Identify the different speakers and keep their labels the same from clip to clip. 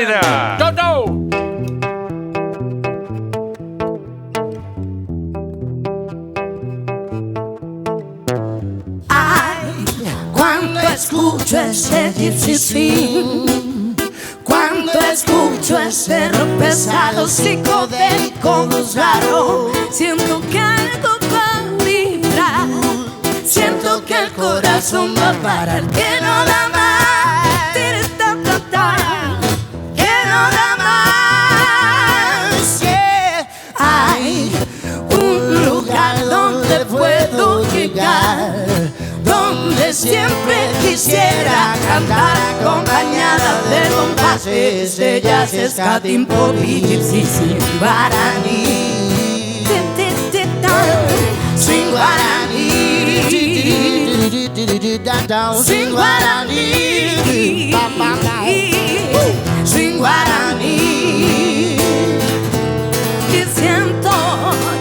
Speaker 1: Losojeda.
Speaker 2: ¡No!
Speaker 3: Ay, cuando escucho ese gypsy swing, cuando escucho ese rock pesado, psicodélico, raro, siento que algo va a vibrar, siento que el corazón va a parar, que no da más, que no da más, yeah. Hay un lugar donde puedo llegar, donde siempre quisiera cantar acompañada de compases, ellas, escatim, pop y gypsy, swing guaraní, swing guaraní, swing guaraní, swing guaraní, y siento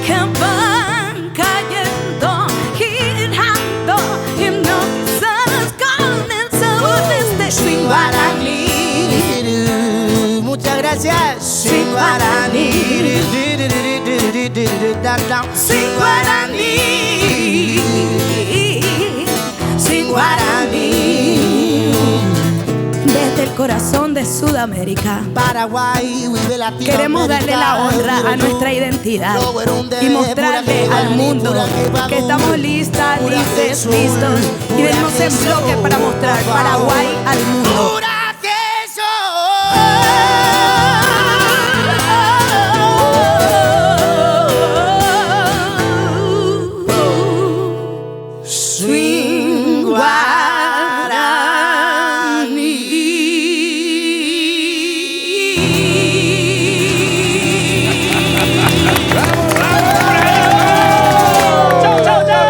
Speaker 3: que van cayendo, girando, hipnotizadas con el sabor de este swing guaraní.
Speaker 4: Muchas gracias.
Speaker 3: Swing guaraní, swing guaraní, swing guaraní. Desde el corazón de Sudamérica,
Speaker 4: Paraguay, vive Latinoamérica.
Speaker 3: queremos darle la honra a nuestra identidad y mostrarle al mundo que estamos listas, listos y venimos en bloque para mostrar Paraguay al mundo.